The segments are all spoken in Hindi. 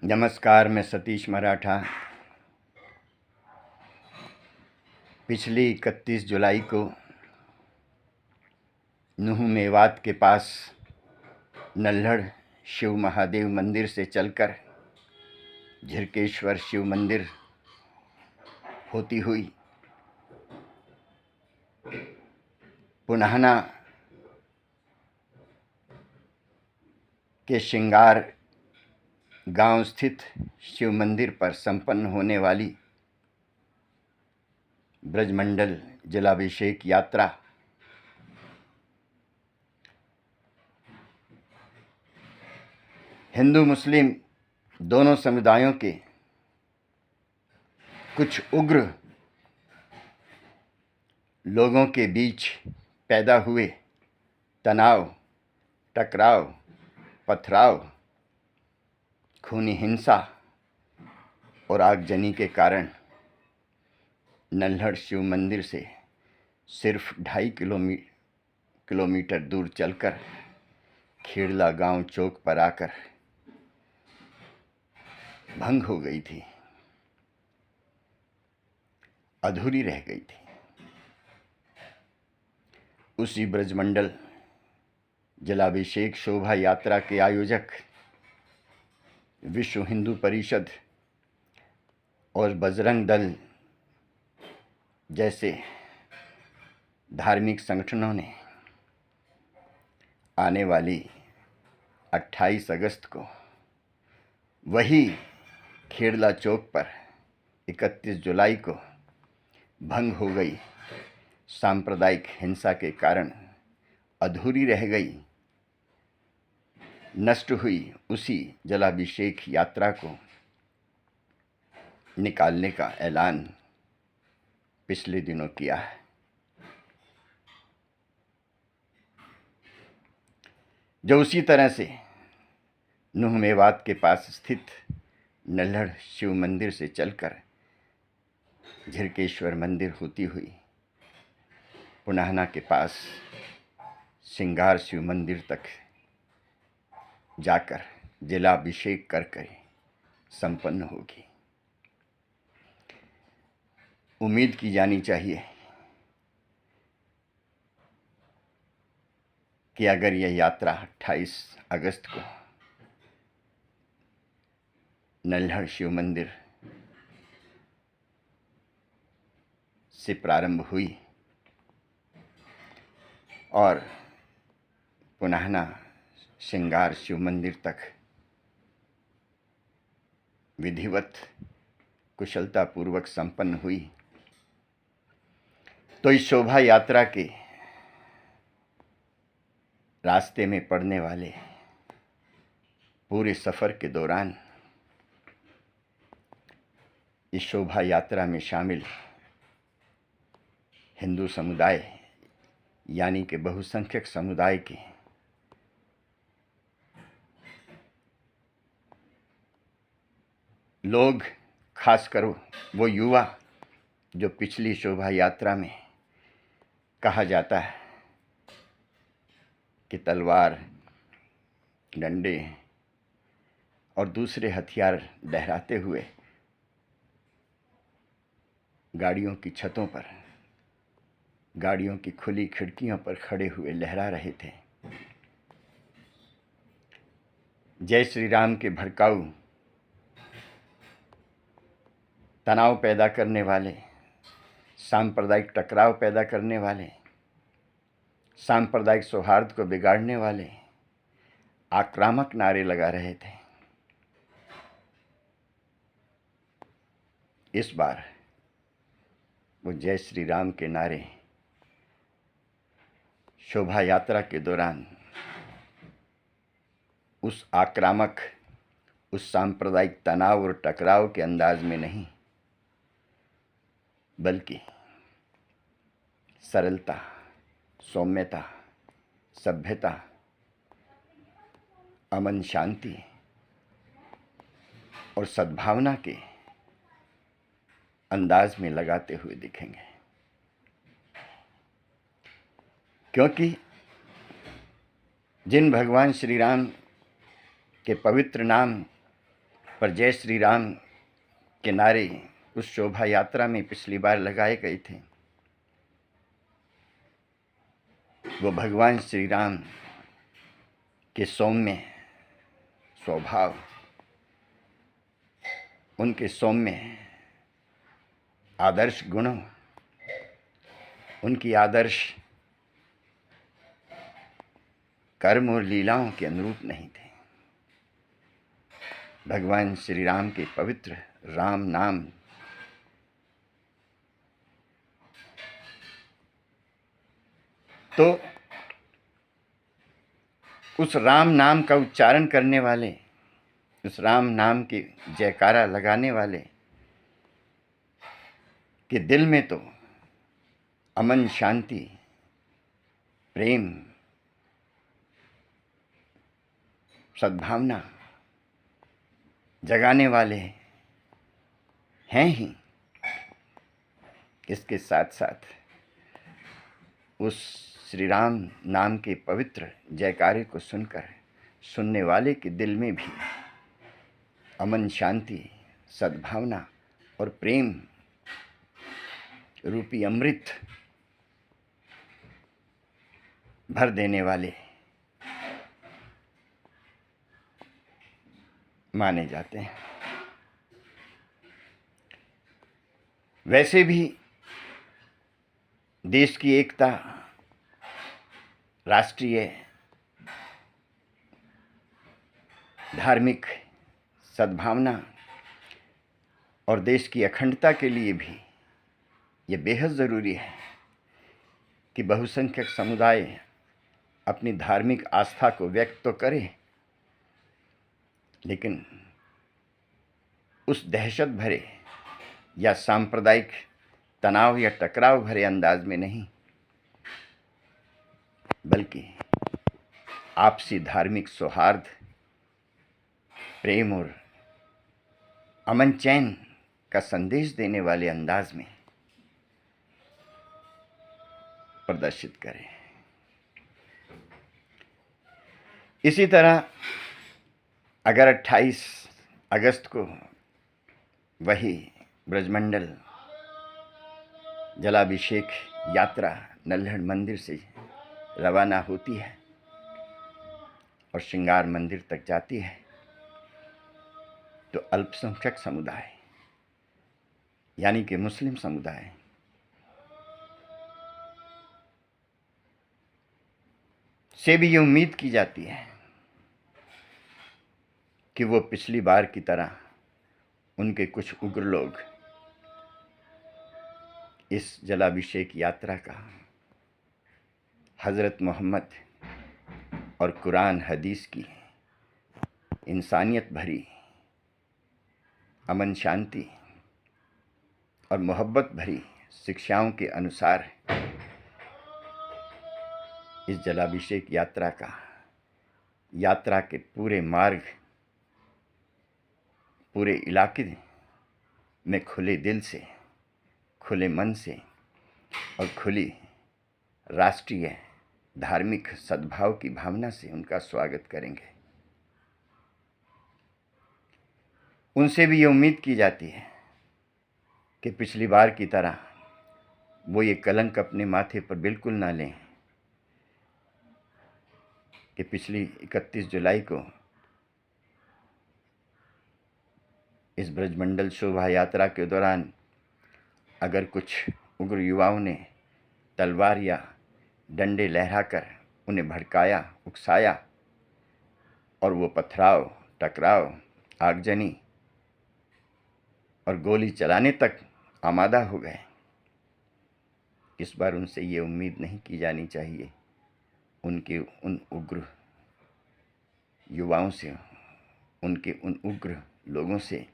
नमस्कार, मैं सतीश मराठा। पिछली 31 जुलाई को नुह मेवात के पास नल्हड़ शिव महादेव मंदिर से चलकर झिरकेश्वर शिव मंदिर होती हुई पुनाहना के श्रृंगार गांव स्थित शिव मंदिर पर संपन्न होने वाली ब्रजमंडल जलाभिषेक यात्रा हिंदू मुस्लिम दोनों समुदायों के कुछ उग्र लोगों के बीच पैदा हुए तनाव, टकराव, पथराव, खूनी हिंसा और आगजनी के कारण नल्हड़ शिव मंदिर से सिर्फ 2.5 किलोमीटर दूर चलकर खेड़ला गांव चौक पर आकर भंग हो गई थी, अधूरी रह गई थी। उसी ब्रजमंडल जलाभिषेक शोभा यात्रा के आयोजक विश्व हिंदू परिषद और बजरंग दल जैसे धार्मिक संगठनों ने आने वाली 28 अगस्त को वही खेड़ला चौक पर 31 जुलाई को भंग हो गई सांप्रदायिक हिंसा के कारण अधूरी रह गई, नष्ट हुई उसी जलाभिषेक यात्रा को निकालने का ऐलान पिछले दिनों किया है। जो उसी तरह से नुह मेवात के पास स्थित नल्हड़ शिव मंदिर से चलकर झिरकेश्वर मंदिर होती हुई पुनाहना के पास श्रृंगार शिव मंदिर तक जाकर जलाभिषेक करके संपन्न होगी। उम्मीद की जानी चाहिए कि अगर यह यात्रा 28 अगस्त को नल्हड़ शिव मंदिर से प्रारंभ हुई और पुनाहना श्रृंगार शिव मंदिर तक विधिवत कुशलतापूर्वक संपन्न हुई, तो इस शोभा यात्रा के रास्ते में पड़ने वाले पूरे सफ़र के दौरान इस शोभा यात्रा में शामिल हिंदू समुदाय यानी कि बहुसंख्यक समुदाय के लोग, खासकर वो युवा जो पिछली शोभा यात्रा में कहा जाता है कि तलवार, डंडे और दूसरे हथियार लहराते हुए गाड़ियों की छतों पर, गाड़ियों की खुली खिड़कियों पर खड़े हुए लहरा रहे थे। जय श्री राम के भड़काऊ, तनाव पैदा करने वाले, सांप्रदायिक टकराव पैदा करने वाले, सांप्रदायिक सौहार्द को बिगाड़ने वाले आक्रामक नारे लगा रहे थे। इस बार वो जय श्री राम के नारे शोभा यात्रा के दौरान उस आक्रामक, उस सांप्रदायिक तनाव और टकराव के अंदाज में नहीं, बल्कि सरलता, सौम्यता, सभ्यता, अमन, शांति और सद्भावना के अंदाज में लगाते हुए दिखेंगे। क्योंकि जिन भगवान श्री राम के पवित्र नाम पर जय श्री राम के नारे उस शोभा यात्रा में पिछली बार लगाए गए थे। वो भगवान श्री राम के सौम्य स्वभाव, उनके सौम्य आदर्श गुणों, उनकी आदर्श कर्म और लीलाओं के अनुरूप नहीं थे। भगवान श्री राम के पवित्र राम नाम तो उस राम नाम का उच्चारण करने वाले, उस राम नाम के जयकारा लगाने वाले के दिल में तो अमन, शांति, प्रेम, सद्भावना जगाने वाले हैं ही। इसके साथ साथ उस श्री राम नाम के पवित्र जयकारे को सुनकर सुनने वाले के दिल में भी अमन, शांति, सद्भावना और प्रेम रूपी अमृत भर देने वाले माने जाते हैं। वैसे भी देश की एकता, राष्ट्रीय धार्मिक सद्भावना और देश की अखंडता के लिए भी ये बेहद ज़रूरी है कि बहुसंख्यक समुदाय अपनी धार्मिक आस्था को व्यक्त तो करे, लेकिन उस दहशत भरे या सांप्रदायिक तनाव या टकराव भरे अंदाज में नहीं, बल्कि आपसी धार्मिक सौहार्द, प्रेम और अमन चैन का संदेश देने वाले अंदाज में प्रदर्शित करें। इसी तरह अगर 28 अगस्त को वही ब्रजमंडल जलाभिषेक यात्रा नल्हड़ मंदिर से रवाना होती है और श्रृंगार मंदिर तक जाती है, तो अल्पसंख्यक समुदाय यानी कि मुस्लिम समुदाय से भी ये उम्मीद की जाती है कि वो पिछली बार की तरह उनके कुछ उग्र लोग इस जलाभिषेक यात्रा का हज़रत मोहम्मद और कुरान हदीस की इंसानियत भरी, अमन, शांति और मोहब्बत भरी शिक्षाओं के अनुसार इस जलाभिषेक यात्रा के पूरे मार्ग, पूरे इलाके में खुले दिल से, खुले मन से और खुली राष्ट्रीय धार्मिक सद्भाव की भावना से उनका स्वागत करेंगे। उनसे भी ये उम्मीद की जाती है कि पिछली बार की तरह वो ये कलंक अपने माथे पर बिल्कुल ना लें कि पिछली 31 जुलाई को इस ब्रजमंडल शोभा यात्रा के दौरान अगर कुछ उग्र युवाओं ने तलवार या डंडे लहराकर उन्हें भड़काया, उकसाया और वो पथराव, टकराव, आगजनी और गोली चलाने तक आमादा हो गए। इस बार उनसे ये उम्मीद नहीं की जानी चाहिए, उनके उन उग्र युवाओं से, उनके उन उग्र लोगों से,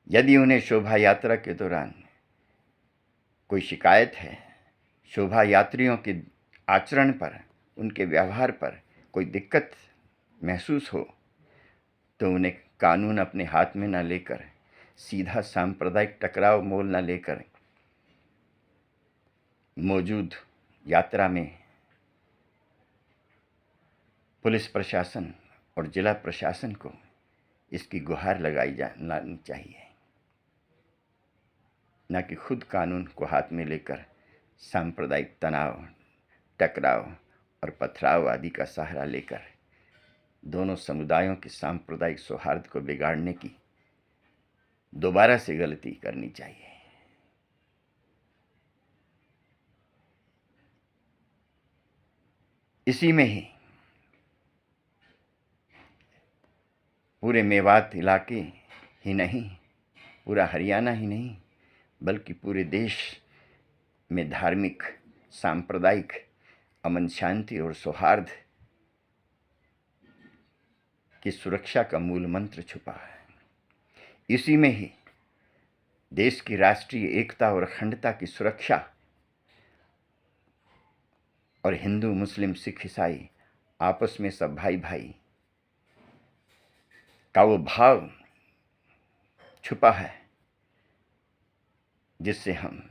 यदि उन्हें शोभा यात्रा के दौरान कोई शिकायत है, शोभा यात्रियों के आचरण पर, उनके व्यवहार पर कोई दिक्कत महसूस हो, तो उन्हें कानून अपने हाथ में न लेकर सीधा सांप्रदायिक टकराव मोल न लेकर मौजूद यात्रा में पुलिस प्रशासन और जिला प्रशासन को इसकी गुहार लगाई जानी चाहिए, न कि खुद कानून को हाथ में लेकर सांप्रदायिक तनाव, टकराव और पथराव आदि का सहारा लेकर दोनों समुदायों के सांप्रदायिक सौहार्द को बिगाड़ने की दोबारा से गलती करनी चाहिए। इसी में ही पूरे मेवात इलाके ही नहीं, पूरा हरियाणा ही नहीं, बल्कि पूरे देश में धार्मिक, सांप्रदायिक अमन, शांति और सौहार्द की सुरक्षा का मूल मंत्र छुपा है। इसी में ही देश की राष्ट्रीय एकता और अखंडता की सुरक्षा और हिंदू, मुस्लिम, सिख, ईसाई आपस में सब भाई भाई का वो भाव छुपा है, जिससे हम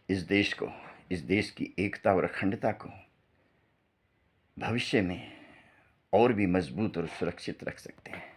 इस देश की एकता और अखंडता को भविष्य में और भी मजबूत और सुरक्षित रख सकते हैं।